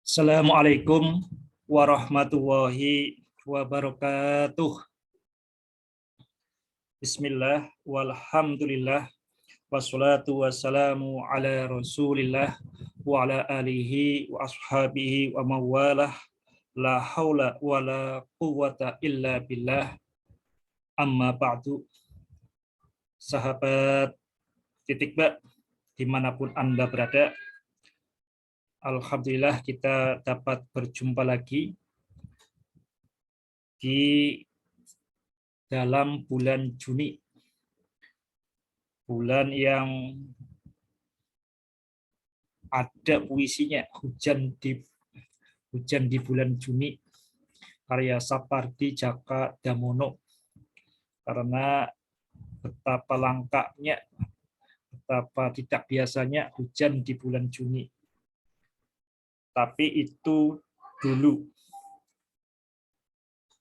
Assalamualaikum warahmatullahi wabarakatuh. Bismillah, walhamdulillah, wassalatu wassalamu ala rasulillah, wa ala alihi wa ashabihi wa mawalah, la hawla wa la quwwata illa billah, amma ba'du. Sahabat titik ba, dimanapun Anda berada, alhamdulillah kita dapat berjumpa lagi di dalam bulan Juni, bulan yang ada puisinya, hujan di bulan Juni, karya Sapardi Djaka Damono. Karena betapa langkanya, betapa tidak biasanya hujan di bulan Juni. Tapi itu dulu.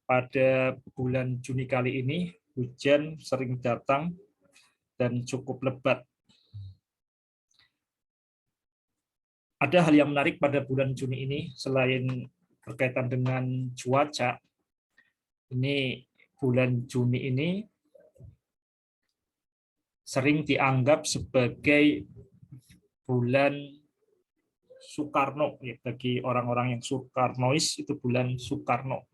Pada bulan Juni kali ini, hujan sering datang dan cukup lebat. Ada hal yang menarik pada bulan Juni ini, selain berkaitan dengan cuaca. Ini bulan Juni ini sering dianggap sebagai bulan Soekarno. Ya, bagi orang-orang yang Soekarnois, itu bulan Soekarno.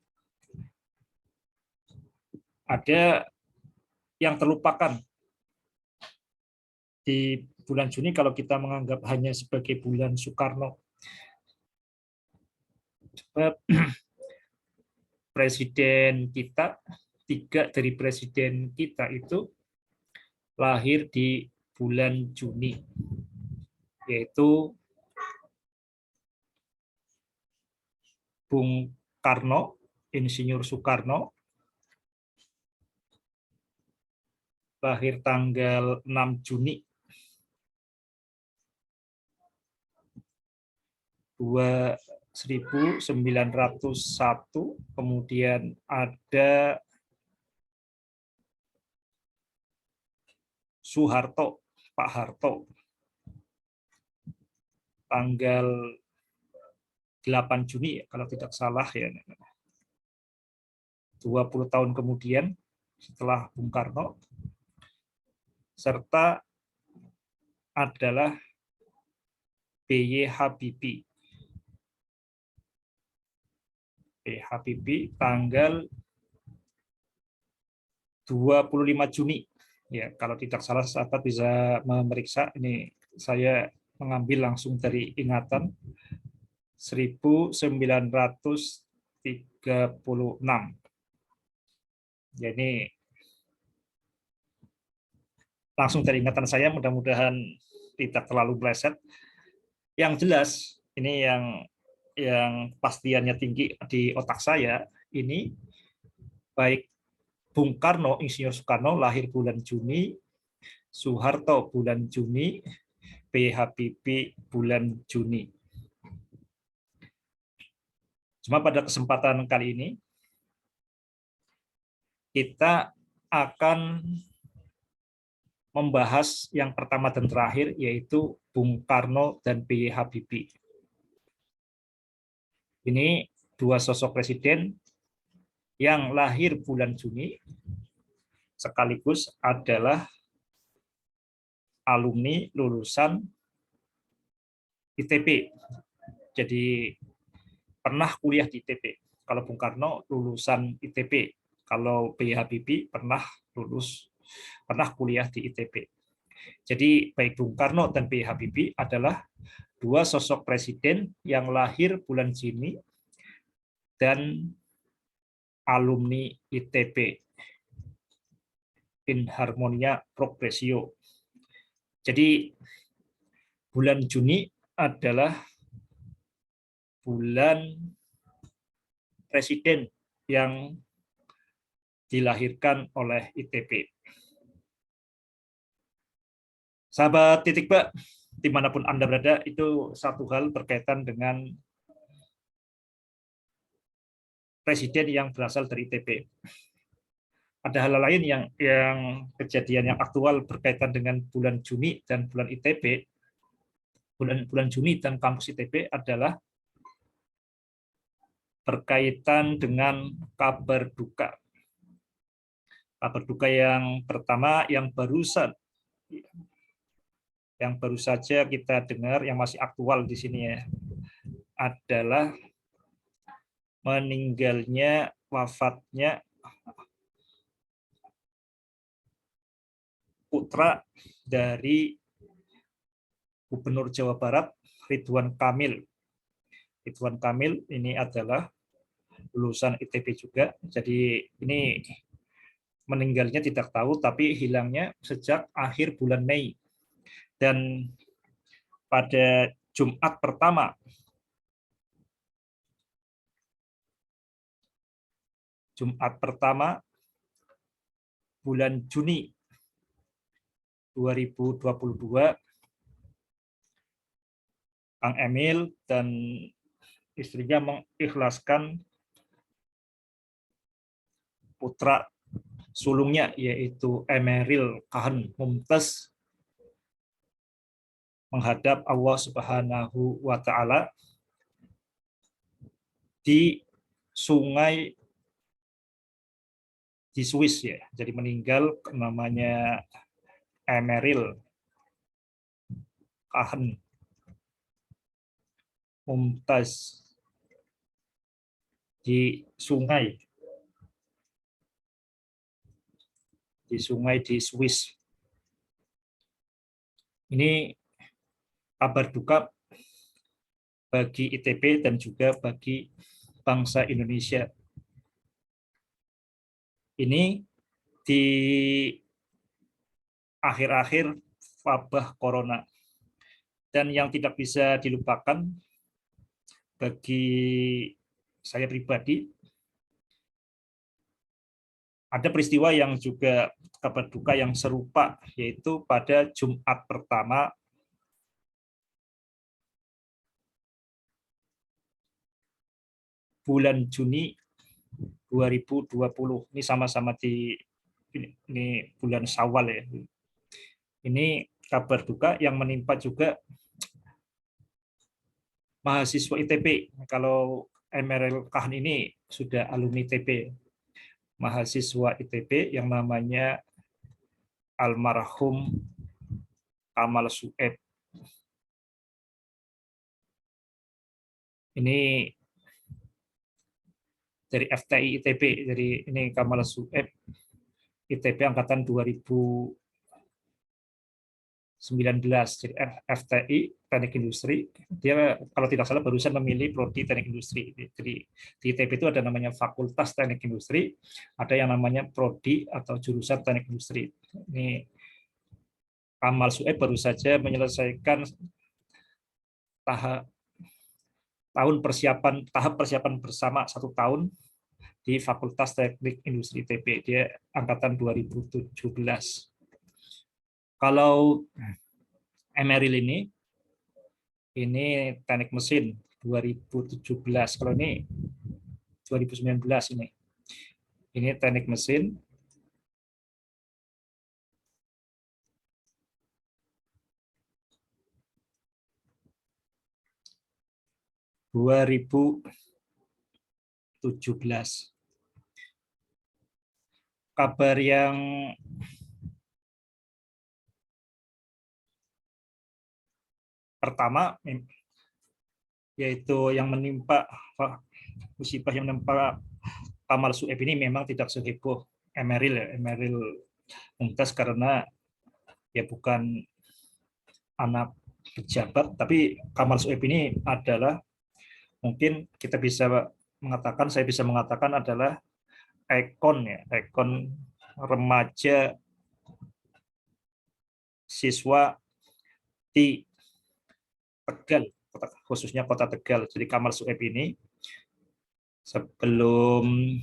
Ada yang terlupakan di bulan Juni kalau kita menganggap hanya sebagai bulan Soekarno. Presiden kita, 3 dari presiden kita itu lahir di bulan Juni, yaitu Bung Karno, Insinyur Soekarno, lahir tanggal 6 Juni 1901, kemudian ada Soeharto, Pak Harto, tanggal 8 Juni kalau tidak salah ya. 20 tahun kemudian setelah Bung Karno, serta adalah B.Y. Habibie. B.Y. Habibie tanggal 25 Juni. Ya, kalau tidak salah sahabat bisa memeriksa, ini saya mengambil langsung dari ingatan, 1936. Jadi langsung dari ingatan saya, mudah-mudahan tidak terlalu meleset. Yang jelas, ini yang pastiannya tinggi di otak saya, ini baik Bung Karno, Insinyur Soekarno lahir bulan Juni, Soeharto bulan Juni, B.Y. Habibie bulan Juni. Cuma pada kesempatan kali ini, kita akan membahas yang pertama dan terakhir, yaitu Bung Karno dan B.Y. Habibie. Ini 2 sosok presiden yang lahir bulan Juni, sekaligus adalah alumni lulusan ITB. Jadi pernah kuliah di ITB. Kalau Bung Karno lulusan ITB, kalau B.Y. Habibie pernah kuliah di ITB. Jadi baik Bung Karno dan B.Y. Habibie adalah 2 sosok presiden yang lahir bulan Juni dan alumni ITB, in harmonia progressio. Jadi bulan Juni adalah bulan presiden yang dilahirkan oleh ITB. Sahabat titik ba, dimanapun Anda berada, itu satu hal berkaitan dengan presiden yang berasal dari ITB. Ada hal lain yang kejadian yang aktual berkaitan dengan bulan Juni dan bulan ITB, bulan Juni dan kampus ITB adalah berkaitan dengan kabar duka. Kabar duka yang pertama yang baru saja kita dengar, yang masih aktual di sini ya, adalah wafatnya putra dari Gubernur Jawa Barat, Ridwan Kamil. Ridwan Kamil ini adalah lulusan ITB juga. Jadi ini meninggalnya tidak tahu, tapi hilangnya sejak akhir bulan Mei. Dan pada Jumat pertama bulan Juni 2022, Kang Emil dan istrinya mengikhlaskan putra sulungnya, yaitu Emeril Khan Mumtaz, menghadap Allah Subhanahu wa Ta'ala di sungai di Swiss ya. Jadi meninggal, namanya Emeril Khan Mumtaz di sungai di Swiss. Ini kabar duka bagi ITB dan juga bagi bangsa Indonesia. Ini di akhir-akhir wabah corona. Dan yang tidak bisa dilupakan bagi saya pribadi, ada peristiwa yang juga kabar duka yang serupa, yaitu pada Jumat pertama bulan Juni 2020. Ini sama-sama ini bulan Syawal ya. Ini kabar duka yang menimpa juga mahasiswa ITB. Kalau Emeril Khan ini sudah alumni ITB. Mahasiswa ITB yang namanya almarhum Kamal Sueb. Ini dari FTI ITB. Jadi ini Kamal Sueb, ITB angkatan 2019. Jadi FTI Teknik Industri. Dia kalau tidak salah barusan memilih prodi Teknik Industri. Jadi di ITB itu ada namanya Fakultas Teknik Industri, ada yang namanya prodi atau jurusan Teknik Industri. Ini Kamal Sueb baru saja menyelesaikan tahap persiapan bersama 1 tahun di Fakultas Teknik Industri ITB. Dia angkatan 2017. Kalau Emeril ini teknik mesin 2017. Kalau ini 2019 ini. Ini teknik mesin. Kabar yang pertama yaitu yang menimpa musibah yang menimpa Kamal Sueb ini memang tidak seheboh Emeril ya. Emeril Mumtaz karena ya bukan anak pejabat, tapi Kamal Sueb ini adalah mungkin saya bisa mengatakan adalah ikon ya, ikon remaja siswa di Tegal, khususnya kota Tegal. Jadi Kamal Sueb ini sebelum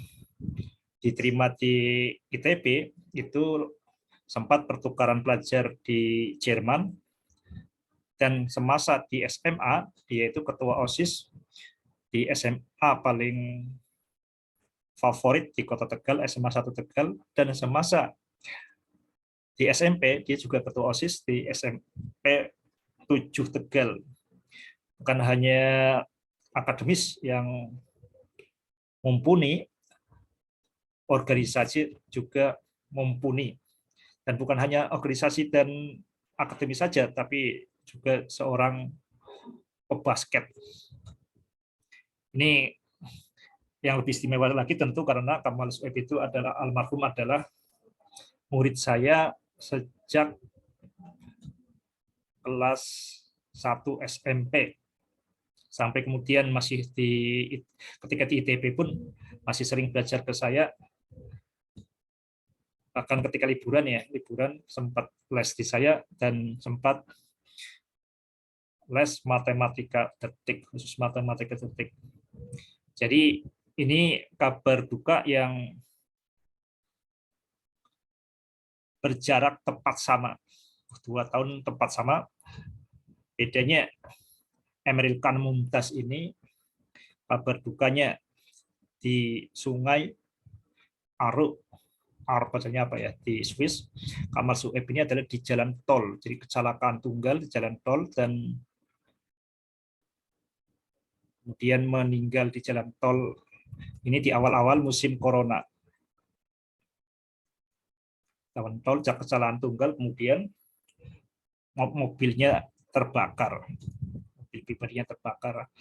diterima di ITB itu sempat pertukaran pelajar di Jerman, dan semasa di SMA dia itu ketua OSIS di SMA paling favorit di kota Tegal, SMA 1 Tegal, dan semasa di SMP dia juga ketua OSIS di SMP 7 Tegal. Bukan hanya akademis yang mumpuni, organisasi juga mumpuni. Dan bukan hanya organisasi dan akademis saja, tapi juga seorang pebasket. Ini yang lebih istimewa lagi tentu karena Kamal Sueb itu adalah almarhum adalah murid saya sejak kelas 1 SMP sampai kemudian masih ketika di ITB pun masih sering belajar ke saya, bahkan ketika liburan sempat les di saya dan sempat les matematika detik, khusus matematika detik. Jadi ini kabar duka yang berjarak tepat sama, 2 tahun tepat sama. Bedanya Emeril Khan Mumtaz ini kabar dukanya di Sungai Aruk, bacanya apa ya, di Swiss. Kamal Sueb ini adalah di jalan tol, jadi kecelakaan tunggal di jalan tol dan kemudian meninggal di jalan tol. Ini di awal-awal musim corona. Jalan tol, kecelakaan tunggal, kemudian mobilnya terbakar, mobil pribadinya terbakar.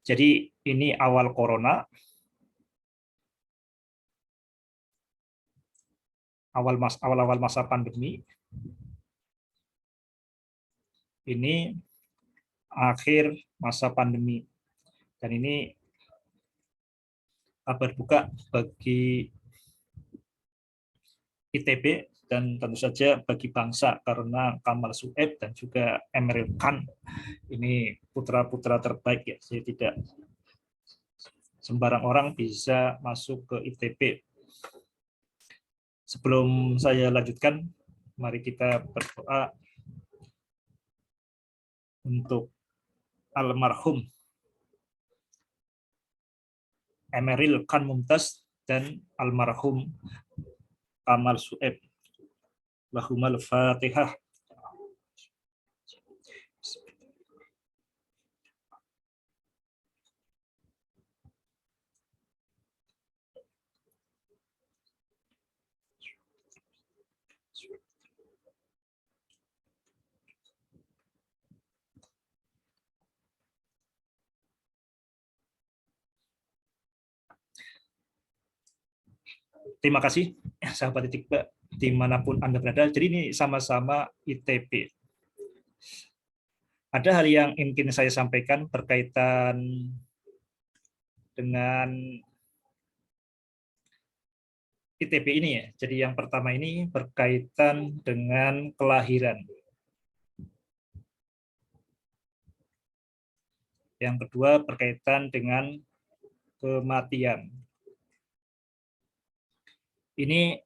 Jadi ini awal corona, awal masa pandemi. Ini akhir masa pandemi. Dan ini kabar duka bagi ITB dan tentu saja bagi bangsa karena Kamal Sueb dan juga Emeril Khan ini putra-putra terbaik ya. Jadi tidak sembarang orang bisa masuk ke ITB. Sebelum saya lanjutkan, mari kita berdoa untuk almarhum Emeril Khan Mumtaz dan almarhum Kamal Sueb. Lahumul Fatihah. Terima kasih, sahabat Titikba, dimanapun Anda berada. Jadi ini sama-sama ITB. Ada hal yang ingin saya sampaikan berkaitan dengan ITB ini ya. Jadi yang pertama ini berkaitan dengan kelahiran. Yang kedua berkaitan dengan kematian. Ini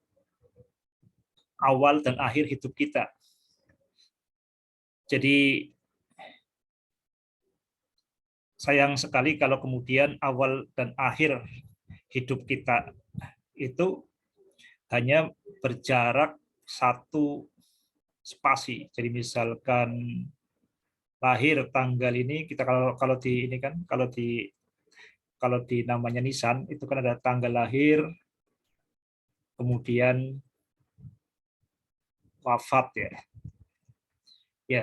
awal dan akhir hidup kita. Jadi sayang sekali kalau kemudian awal dan akhir hidup kita itu hanya berjarak satu spasi. Jadi misalkan lahir tanggal ini, kita kalau di ini kan kalau di namanya nisan itu kan ada tanggal lahir, kemudian wafat ya. Ya,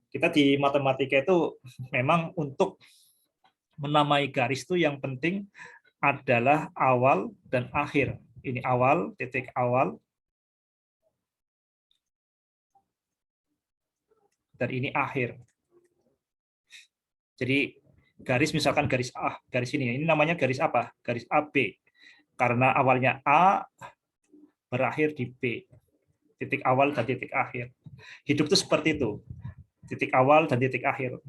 kita di matematika itu memang untuk menamai garis itu yang penting adalah awal dan akhir. Ini awal, titik awal, dan ini akhir. Jadi garis misalkan garis A, garis ini namanya garis apa? Garis AB. Karena awalnya A berakhir di B. Titik awal dan titik akhir. Hidup itu seperti itu. Titik awal dan titik akhir.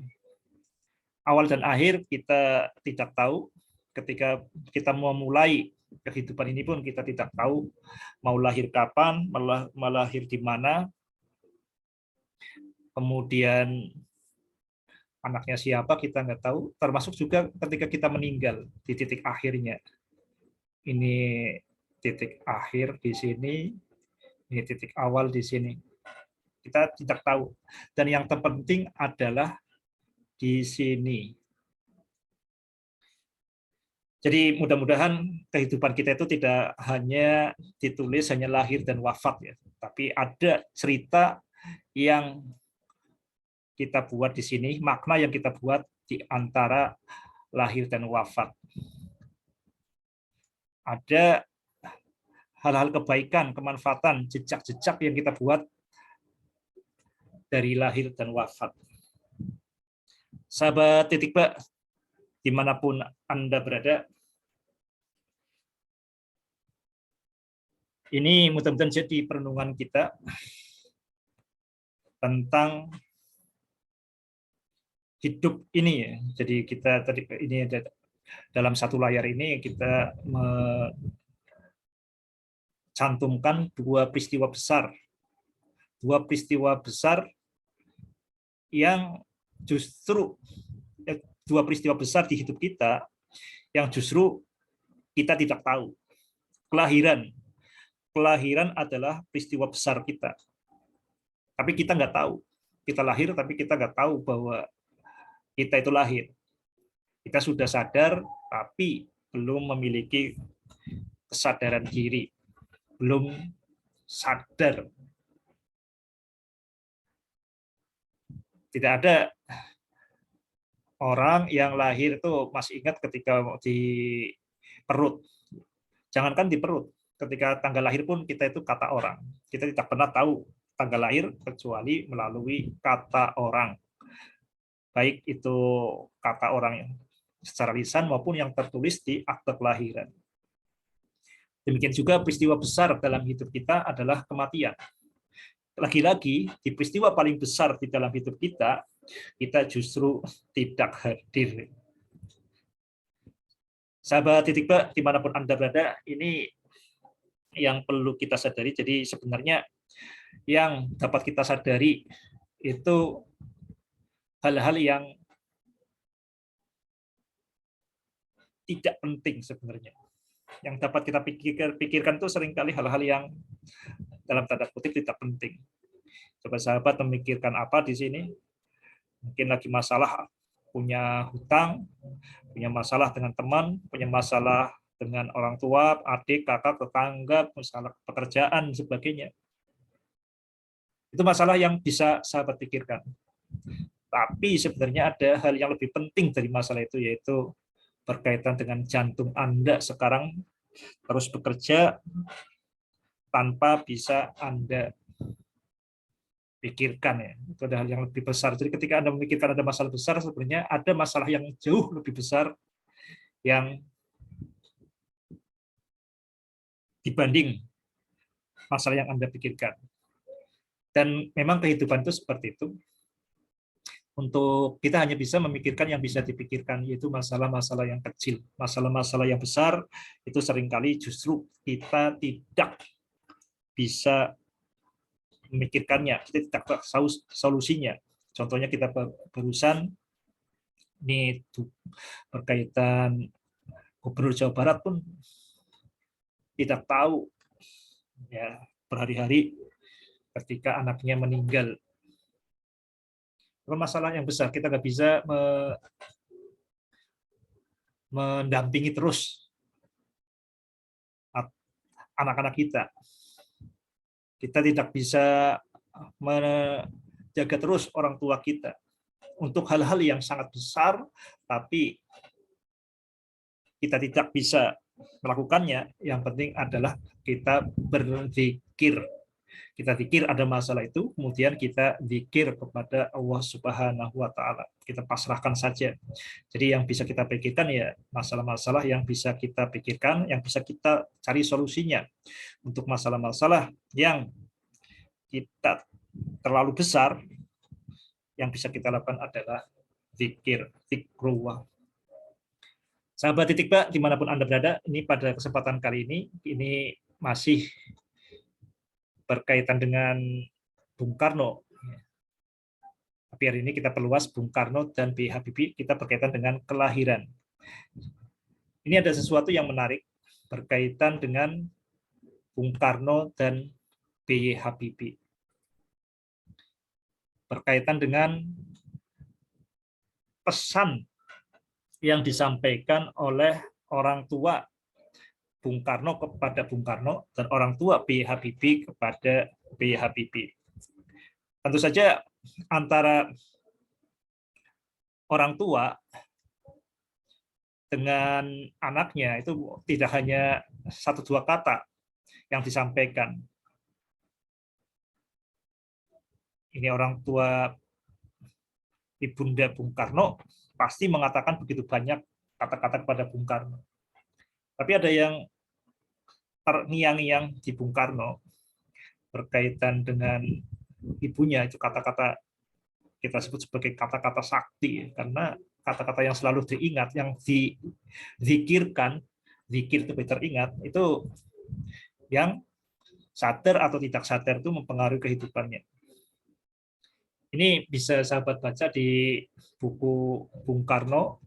Awal dan akhir kita tidak tahu. Ketika kita mau mulai kehidupan ini pun kita tidak tahu mau lahir kapan, melahir di mana, kemudian anaknya siapa kita nggak tahu, termasuk juga ketika kita meninggal di titik akhirnya. Ini titik akhir di sini, ini titik awal di sini. Kita tidak tahu. Dan yang terpenting adalah di sini. Jadi mudah-mudahan kehidupan kita itu tidak hanya ditulis hanya lahir dan wafat ya, tapi ada cerita yang kita buat di sini, makna yang kita buat di antara lahir dan wafat. Ada hal-hal kebaikan, kemanfaatan, jejak-jejak yang kita buat dari lahir dan wafat. Sahabat Titik Ba, dimanapun Anda berada, ini mudah-mudahan jadi perenungan kita tentang hidup ini ya. Jadi kita tadi ini ada dalam satu layar ini kita mencantumkan dua peristiwa besar yang justru dua peristiwa besar di hidup kita yang justru kita tidak tahu. Kelahiran adalah peristiwa besar kita, tapi kita nggak tahu. Kita lahir, tapi kita nggak tahu bahwa kita itu lahir. Kita sudah sadar, tapi belum memiliki kesadaran diri, belum sadar. Tidak ada orang yang lahir itu masih ingat ketika di perut. Jangankan di perut, ketika tanggal lahir pun kita itu kata orang. Kita tidak pernah tahu tanggal lahir kecuali melalui kata orang. Baik itu kata orang yang secara lisan maupun yang tertulis di akte kelahiran. Demikian juga peristiwa besar dalam hidup kita adalah kematian. Lagi-lagi, di peristiwa paling besar di dalam hidup kita justru tidak hadir. Sahabat Titik Ba, dimanapun Anda berada, ini yang perlu kita sadari. Jadi sebenarnya yang dapat kita sadari itu hal-hal yang tidak penting sebenarnya. Yang dapat kita pikirkan itu seringkali hal-hal yang dalam tanda kutip tidak penting. Coba sahabat memikirkan apa di sini? Mungkin lagi masalah, punya hutang, punya masalah dengan teman, punya masalah dengan orang tua, adik, kakak, tetangga, masalah pekerjaan, sebagainya. Itu masalah yang bisa sahabat pikirkan. Tapi sebenarnya ada hal yang lebih penting dari masalah itu, yaitu berkaitan dengan jantung Anda sekarang terus bekerja tanpa bisa Anda pikirkan ya. Itu ada hal yang lebih besar. Jadi ketika Anda memikirkan ada masalah besar, sebenarnya ada masalah yang jauh lebih besar yang dibanding masalah yang Anda pikirkan. Dan memang kehidupan itu seperti itu. Untuk kita hanya bisa memikirkan yang bisa dipikirkan, yaitu masalah-masalah yang kecil. Masalah-masalah yang besar itu seringkali justru kita tidak bisa memikirkannya, kita tidak tahu solusinya. Contohnya kita berurusan ini berkaitan Gubernur Jawa Barat pun tidak tahu ya berhari-hari ketika anaknya meninggal. Itu masalah yang besar, kita nggak bisa mendampingi terus anak-anak kita. Kita tidak bisa menjaga terus orang tua kita untuk hal-hal yang sangat besar, tapi kita tidak bisa melakukannya. Yang penting adalah kita berzikir. Kita pikir ada masalah itu, kemudian kita zikir kepada Allah Subhanahu wa Ta'ala. Kita pasrahkan saja. Jadi yang bisa kita pikirkan ya masalah-masalah yang bisa kita pikirkan, yang bisa kita cari solusinya. Untuk masalah-masalah yang kita terlalu besar, yang bisa kita lakukan adalah zikir, zikrullah. Sahabat Titik Ba, dimanapun Anda berada, ini pada kesempatan kali ini masih berkaitan dengan Bung Karno. Tapi hari ini kita perluas Bung Karno dan B. Habibie, kita berkaitan dengan kelahiran. Ini ada sesuatu yang menarik berkaitan dengan Bung Karno dan B. Habibie. Berkaitan dengan pesan yang disampaikan oleh orang tua Bung Karno kepada Bung Karno, dan orang tua B.J. Habibie kepada B.J. Habibie. Tentu saja antara orang tua dengan anaknya itu tidak hanya satu dua kata yang disampaikan. Ini orang tua Ibunda Bung Karno pasti mengatakan begitu banyak kata-kata kepada Bung Karno. Tapi ada yang terngiang-ngiang di Bung Karno berkaitan dengan ibunya, itu kata-kata kita sebut sebagai kata-kata sakti, karena kata-kata yang selalu diingat, yang dizikirkan, zikir itu teringat, itu yang sadar atau tidak sadar itu mempengaruhi kehidupannya. Ini bisa sahabat baca di buku Bung Karno,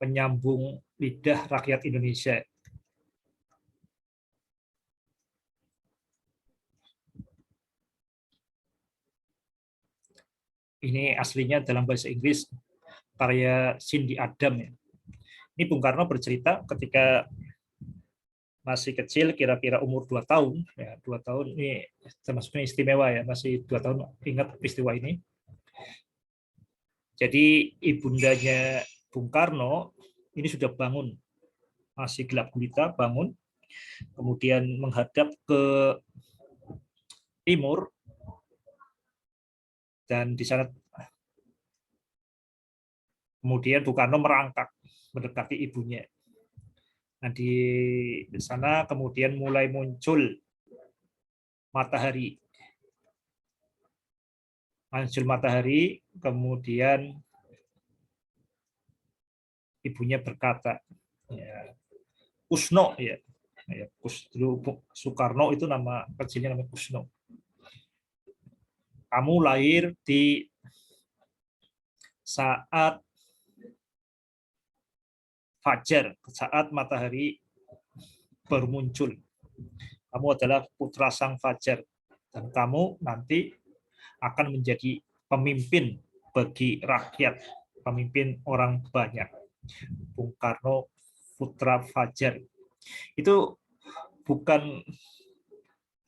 Penyambung Lidah Rakyat Indonesia. Ini aslinya dalam bahasa Inggris, karya Cindy Adam. Ini Bung Karno bercerita ketika masih kecil, kira-kira umur 2 tahun. Ya, 2 tahun ini termasuknya istimewa ya, masih 2 tahun ingat peristiwa ini. Jadi ibundanya Bung Karno ini sudah bangun, masih gelap gulita, bangun, kemudian menghadap ke timur, dan di sana kemudian Bung Karno merangkak mendekati ibunya. Nah, di sana kemudian mulai muncul matahari. Muncul matahari, kemudian ibunya berkata, ya, Kusno, ya, Soekarno itu nama kecilnya, namanya Kusno. Kamu lahir di saat fajar, saat matahari baru muncul. Kamu adalah putra sang fajar, dan kamu nanti akan menjadi pemimpin bagi rakyat, pemimpin orang banyak. Bung Karno, putra fajar. Itu bukan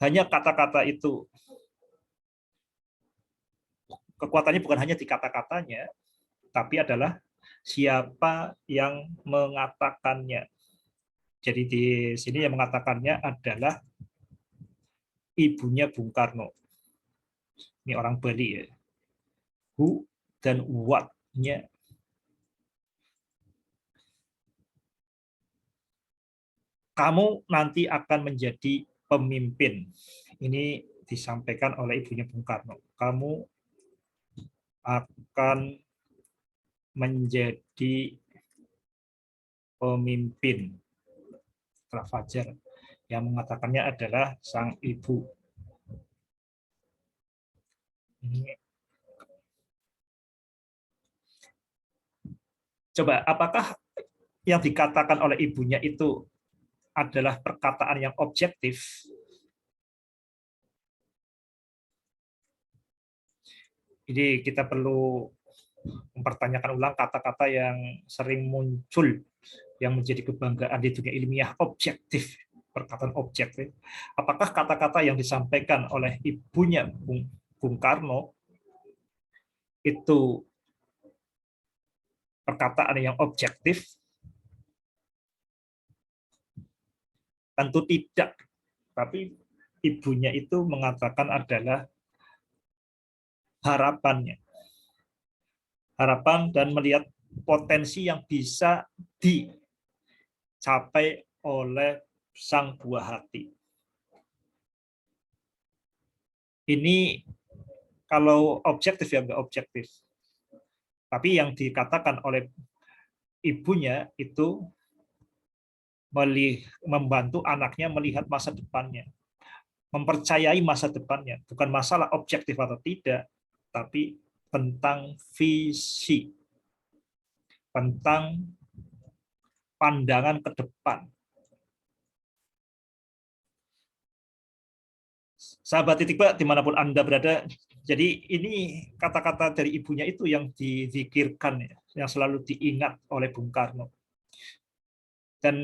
hanya kata-kata itu, kekuatannya bukan hanya di kata-katanya, tapi adalah siapa yang mengatakannya. Jadi di sini yang mengatakannya adalah ibunya Bung Karno. Ini orang Bali ya. Who dan what-nya. Kamu nanti akan menjadi pemimpin. Ini disampaikan oleh ibunya Bung Karno. Kamu akan menjadi pemimpin. Setelah fajar, yang mengatakannya adalah sang ibu. Coba, apakah yang dikatakan oleh ibunya itu adalah perkataan yang objektif? Jadi kita perlu mempertanyakan ulang kata-kata yang sering muncul yang menjadi kebanggaan di dunia ilmiah, objektif, perkataan objektif. Apakah kata-kata yang disampaikan oleh ibunya Bung Karno itu perkataan yang objektif? Tentu tidak. Tapi ibunya itu mengatakan adalah harapannya. Harapan dan melihat potensi yang bisa dicapai oleh sang buah hati. Ini kalau objektif ya enggak objektif. Tapi yang dikatakan oleh ibunya itu membantu anaknya melihat masa depannya, mempercayai masa depannya, bukan masalah objektif atau tidak, tapi tentang visi, tentang pandangan ke depan. Sahabat Titikba, dimanapun Anda berada, Jadi ini kata-kata dari ibunya itu yang dizikirkan, ya, yang selalu diingat oleh Bung Karno. Dan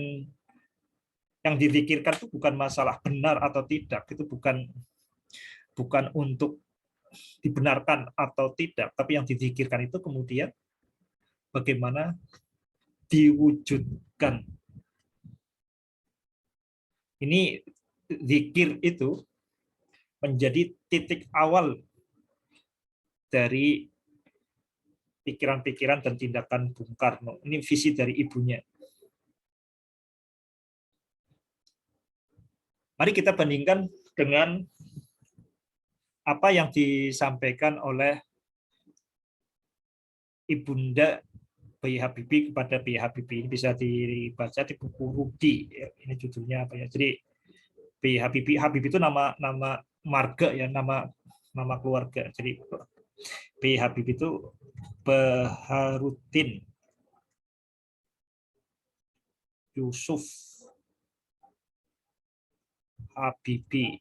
yang dizikirkan itu bukan masalah benar atau tidak, itu bukan untuk dibenarkan atau tidak, tapi yang dizikirkan itu kemudian bagaimana diwujudkan. Ini zikir itu menjadi titik awal dari pikiran-pikiran dan tindakan Bung Karno. Ini visi dari ibunya. Mari kita bandingkan dengan apa yang disampaikan oleh Ibunda B.J. Habibie kepada B.J. Habibie. Ini bisa dibaca di buku Rudi. Ini judulnya apa ya? Jadi B.J. Habibie itu nama marga, ya, nama keluarga. Jadi B.J. Habibie itu Baharudin Yusuf Habibie.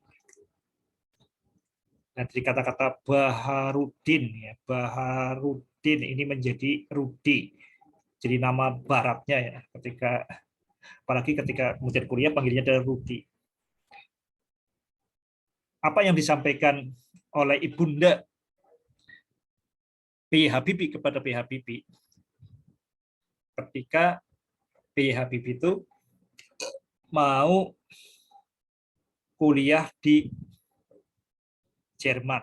Nah, dari kata-kata Baharudin, ya, Baharudin ini menjadi Rudi. Jadi nama baratnya, ya, apalagi ketika kemudian kuliah panggilnya adalah Rudi. Apa yang disampaikan oleh Ibunda B.J. Habibie kepada B.J. Habibie ketika B.J. Habibie itu mau kuliah di Jerman.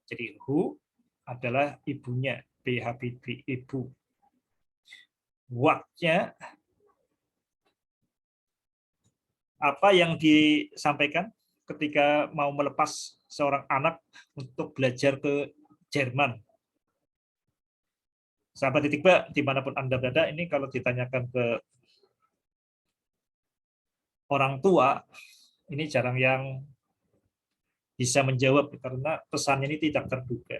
Jadi Hu adalah ibunya B.J. Habibie, ibu. Waknya apa yang disampaikan ketika mau melepas seorang anak untuk belajar ke Jerman. Sahabat Titik Ba, dimanapun Anda berada, ini kalau ditanyakan ke orang tua, ini jarang yang bisa menjawab karena pesannya ini tidak terduga.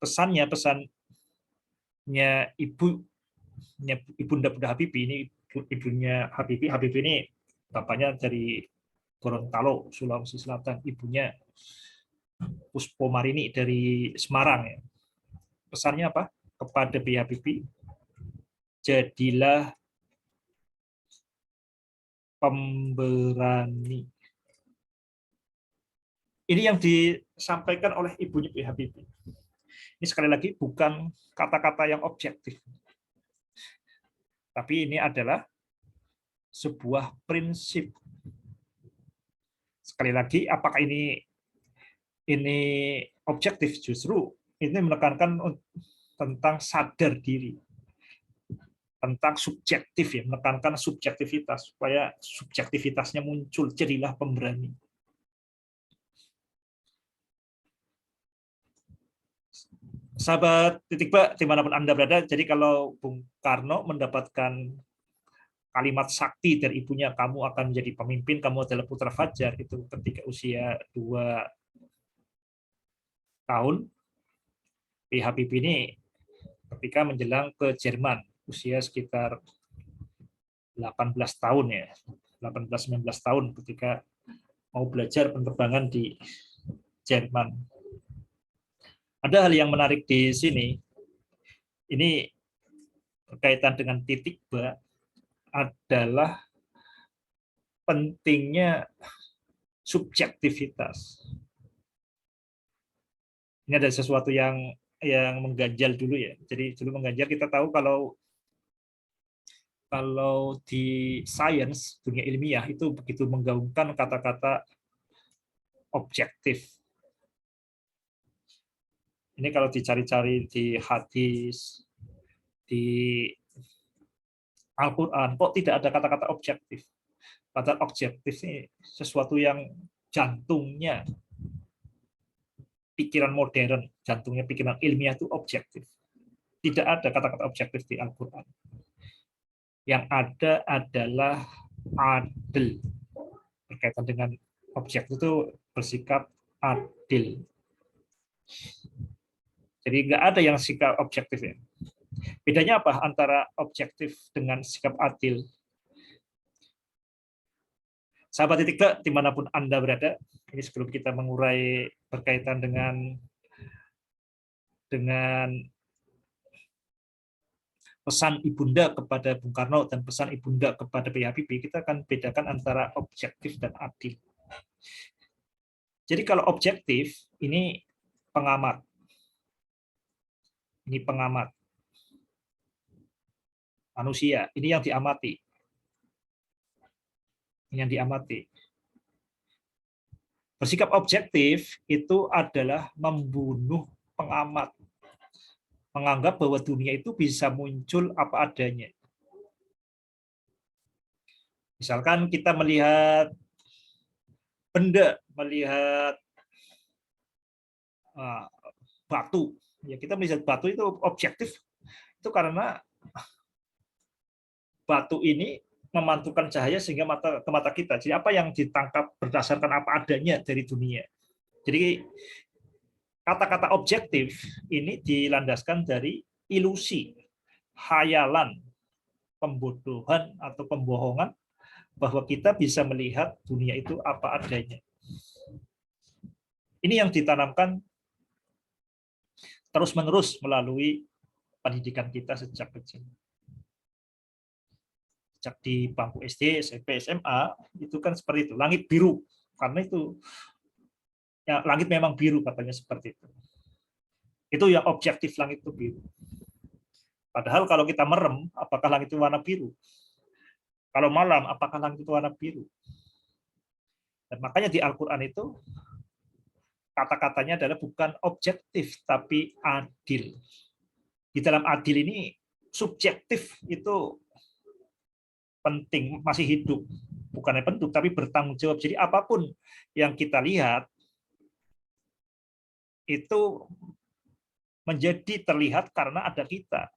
Pesannya Ibunda Habibie ini, ibunya Habibie ini bapaknya dari Gorontalo, Sulawesi Selatan, ibunya Puspo Marini dari Semarang, ya. Pesannya apa kepada B.J. Habibie? Jadilah pemberani. Ini yang disampaikan oleh ibunya B.J. Habibie. Ini sekali lagi bukan kata-kata yang objektif, tapi ini adalah sebuah prinsip. Sekali lagi, apakah ini objektif? Justru ini menekankan tentang sadar diri, tentang subjektif, ya, menekankan subjektivitas supaya subjektivitasnya muncul. Jadilah pemberani. Sahabat Titik Ba, dimanapun Anda berada, jadi kalau Bung Karno mendapatkan kalimat sakti dari ibunya, kamu akan menjadi pemimpin, kamu adalah putra fajar, itu ketika usia 2 tahun, B.J. Habibie ini ketika menjelang ke Jerman, usia sekitar 18 tahun, ya, 18-19 tahun, ketika mau belajar penerbangan di Jerman. Ada hal yang menarik di sini, ini berkaitan dengan Titik Ba, adalah pentingnya subjektivitas. Ini ada sesuatu yang mengganjal dulu, ya. Jadi dulu mengganjal, kita tahu kalau di sains, dunia ilmiah itu begitu menggaungkan kata-kata objektif. Ini kalau dicari-cari di hadis, di Al-Quran, kok tidak ada kata-kata objektif. Kata objektif ini sesuatu yang jantungnya pikiran modern, jantungnya pikiran ilmiah itu objektif. Tidak ada kata-kata objektif di Al-Quran. Yang ada adalah adil. Berkaitan dengan objektif itu bersikap adil. Jadi nggak ada yang sikap objektif, ya. Bedanya apa antara objektif dengan sikap adil? Sahabat titik Ba, dimanapun Anda berada, ini sebelum kita mengurai berkaitan dengan pesan Ibunda kepada Bung Karno dan pesan Ibunda kepada B.J. Habibie, kita akan bedakan antara objektif dan adil. Jadi kalau objektif, ini pengamat. Ini pengamat. Manusia, ini yang diamati. Ini yang diamati. Bersikap objektif itu adalah membunuh pengamat. Menganggap bahwa dunia itu bisa muncul apa adanya. Misalkan kita melihat benda, melihat batu, ya kita melihat batu itu objektif, itu karena batu ini memantulkan cahaya sehingga ke mata kita. Jadi apa yang ditangkap berdasarkan apa adanya dari dunia. Jadi kata-kata objektif ini dilandaskan dari ilusi, khayalan, pembodohan atau pembohongan bahwa kita bisa melihat dunia itu apa adanya. Ini yang ditanamkan terus-menerus melalui pendidikan kita sejak kecil. Sejak di bangku SD, SMP, SMA, itu kan seperti itu. Langit biru, karena itu ya, langit memang biru katanya seperti itu. Itu yang objektif, langit itu biru. Padahal kalau kita merem, apakah langit itu warna biru? Kalau malam, apakah langit itu warna biru? Dan makanya di Al-Quran itu kata-katanya adalah bukan objektif, tapi adil. Di dalam adil ini, subjektif itu penting, masih hidup. Bukannya penting, tapi bertanggung jawab. Jadi apapun yang kita lihat, itu menjadi terlihat karena ada kita.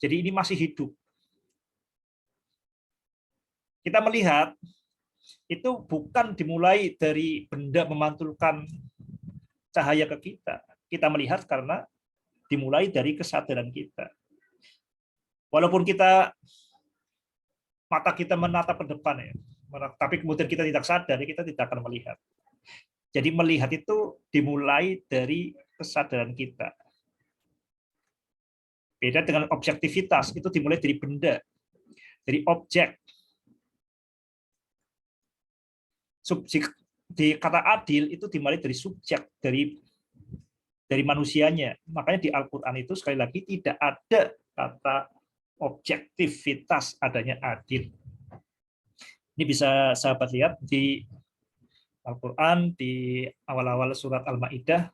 Jadi ini masih hidup. Kita melihat, itu bukan dimulai dari benda memantulkan cahaya ke kita. Kita melihat karena dimulai dari kesadaran kita. Walaupun mata kita menatap ke depan ya, tapi kemudian kita tidak sadar, kita tidak akan melihat. Jadi melihat itu dimulai dari kesadaran kita. Beda dengan objektivitas, itu dimulai dari benda, dari objek. Subjek di kata adil itu dimulai dari subjek, dari manusianya. Makanya di Al-Quran itu sekali lagi tidak ada kata objektivitas, adanya adil. Ini bisa sahabat lihat di Al-Quran di awal-awal surat Al-Maidah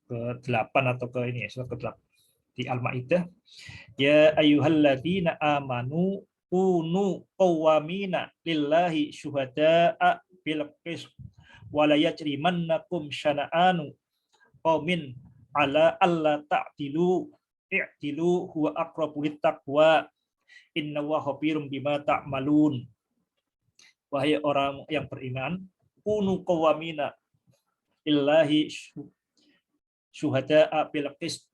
ke-8 atau surat ke-8 di Al-Maidah, ya ayyuhalladzina amanu kunu qawwamina lillahi syuhada'a bil qist wa la yajrimannakum syana'anu qaumin ala alla ta'dilu i'dilu huwa aqrabu littaqwa innallaha khabirum bima ta'malun. Wahai orang yang beriman, kunu qawwamina lillahi syuhada'a bil qist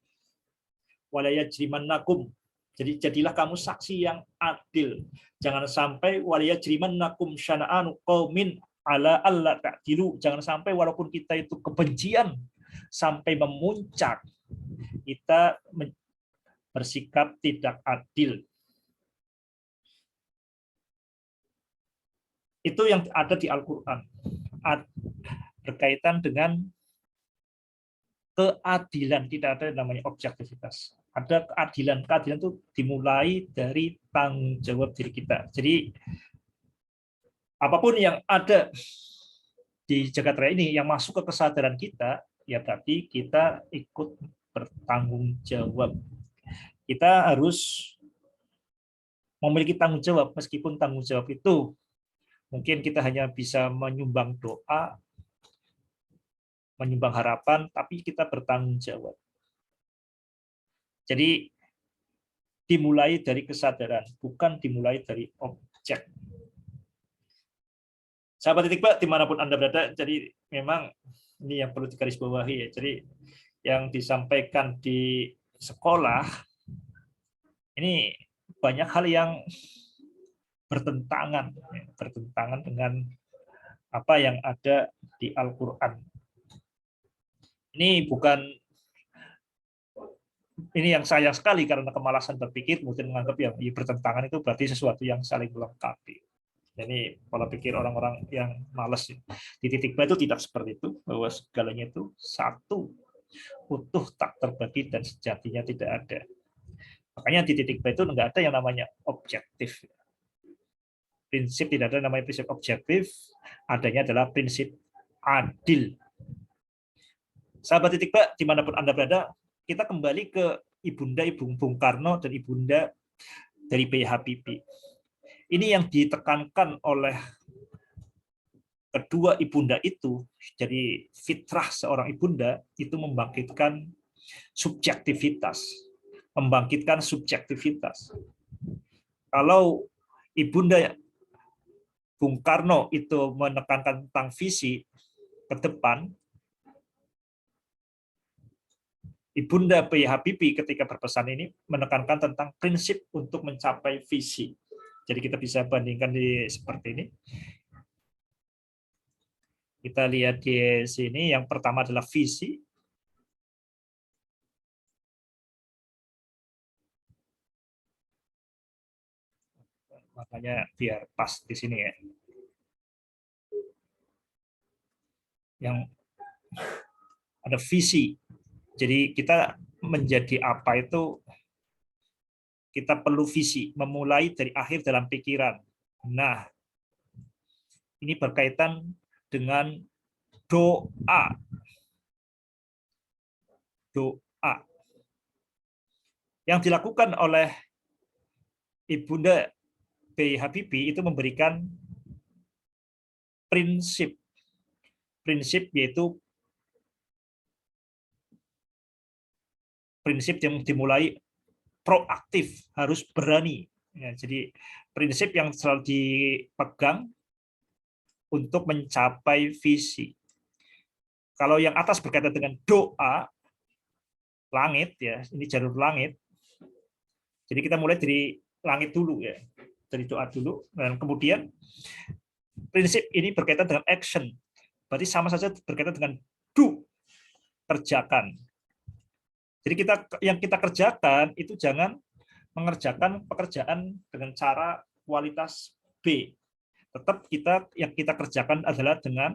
wa la yajrimannakum. Jadi jadilah kamu saksi yang adil. Jangan sampai wa la yajrimannakum syana'anu qaumin ala alla ta'dilu. Jangan sampai walaupun kita itu kebencian sampai memuncak, kita bersikap tidak adil. Itu yang ada di Al-Quran. Berkaitan dengan keadilan, tidak ada yang namanya objektivitas. Ada keadilan. Keadilan itu dimulai dari tanggung jawab diri kita. Jadi apapun yang ada di jagat raya ini yang masuk ke kesadaran kita, ya berarti kita ikut bertanggung jawab. Kita harus memiliki tanggung jawab, meskipun tanggung jawab itu mungkin kita hanya bisa menyumbang doa, menyumbang harapan, tapi kita bertanggung jawab. Jadi dimulai dari kesadaran, bukan dimulai dari objek. Sahabat titik Ba, dimanapun Anda berada, jadi memang ini yang perlu digarisbawahi ya. Jadi yang disampaikan di sekolah ini banyak hal yang bertentangan dengan apa yang ada di Al-Quran. Ini yang sayang sekali karena kemalasan berpikir, kemudian menganggap yang bertentangan itu berarti sesuatu yang saling melengkapi. Jadi pola pikir orang-orang yang malas di titik B itu tidak seperti itu, bahwa segalanya itu satu, utuh, tak terbagi, dan sejatinya tidak ada. Makanya di titik B itu nggak ada yang namanya objektif. Prinsip tidak ada namanya prinsip objektif, adanya adalah prinsip adil. Sahabat titik B, dimanapun Anda berada, kita kembali ke Ibunda Ibu Bung Karno dan Ibunda dari B.J. Habibie. Ini yang ditekankan oleh kedua ibunda itu, jadi fitrah seorang ibunda itu membangkitkan subjektivitas. Kalau Ibunda Bung Karno itu menekankan tentang visi ke depan, Ibunda B.J. Habibie ketika berpesan ini menekankan tentang prinsip untuk mencapai visi. Jadi kita bisa bandingkan seperti ini. Kita lihat di sini, yang pertama adalah visi. Makanya biar pas di sini ya. Yang ada visi. Jadi kita menjadi apa itu, kita perlu visi, memulai dari akhir dalam pikiran. Nah, ini berkaitan dengan doa. Doa. Yang dilakukan oleh Ibunda B.J. Habibie itu memberikan prinsip. Prinsip yaitu prinsip yang dimulai proaktif, harus berani. Ya, jadi prinsip yang selalu dipegang untuk mencapai visi. Kalau yang atas berkaitan dengan doa, langit ya, ini jalur langit. Jadi kita mulai dari langit dulu ya, dari doa dulu, dan kemudian prinsip ini berkaitan dengan action. Berarti sama saja berkaitan dengan do, kerjakan. Jadi yang kita kerjakan itu jangan mengerjakan pekerjaan dengan cara kualitas B. Tetap yang kita kerjakan adalah dengan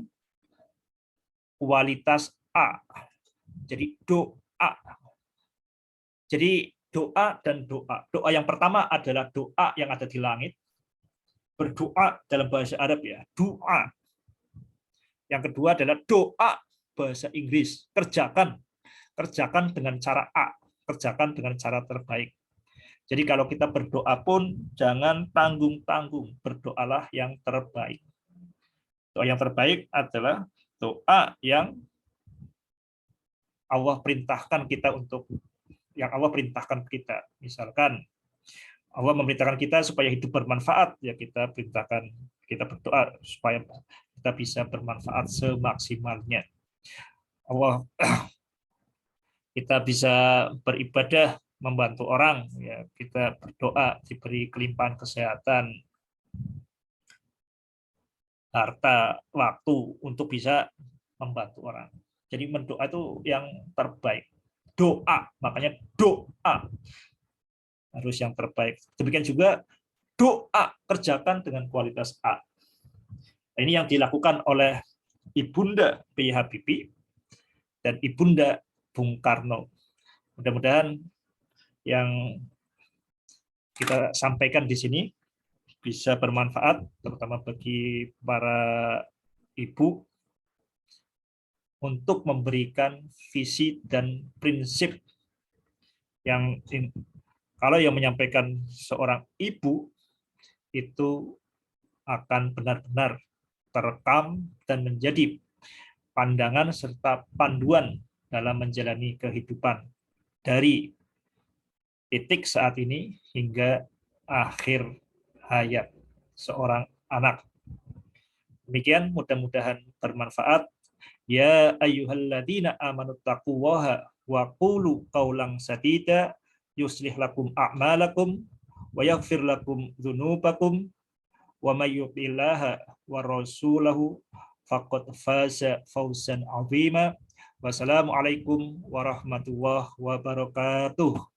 kualitas A. Jadi doa. Jadi doa dan doa. Doa yang pertama adalah doa yang ada di langit. Berdoa dalam bahasa Arab ya, doa. Yang kedua adalah doa bahasa Inggris. Kerjakan dengan cara A, kerjakan dengan cara terbaik. Jadi kalau kita berdoa pun jangan tanggung-tanggung, berdoalah yang terbaik. Doa yang terbaik adalah doa yang Allah perintahkan kita Misalkan Allah memerintahkan kita supaya hidup bermanfaat, ya kita berdoa supaya kita bisa bermanfaat semaksimalnya. Kita bisa beribadah, membantu orang, ya kita berdoa diberi kelimpahan kesehatan, harta, waktu untuk bisa membantu orang. Jadi mendoa itu yang terbaik. Doa, makanya doa harus yang terbaik. Demikian juga doa kerjakan dengan kualitas A. Ini yang dilakukan oleh Ibunda B.J. Habibie dan Ibunda Bung Karno. Mudah-mudahan yang kita sampaikan di sini bisa bermanfaat, terutama bagi para ibu, untuk memberikan visi dan prinsip yang kalau yang menyampaikan seorang ibu itu akan benar-benar terekam dan menjadi pandangan serta panduan dalam menjalani kehidupan dari titik saat ini hingga akhir hayat seorang anak. Demikian, mudah-mudahan bermanfaat. Ya ayyuhalladzina amanu taqullaha wa qulu qawlan sadida yuslih lakum a'malakum wa yaghfir lakum dzunubakum Wa may yuti'illaha wa rasulahu faqad faza fawzan 'azima. Wassalamualaikum warahmatullahi wabarakatuh.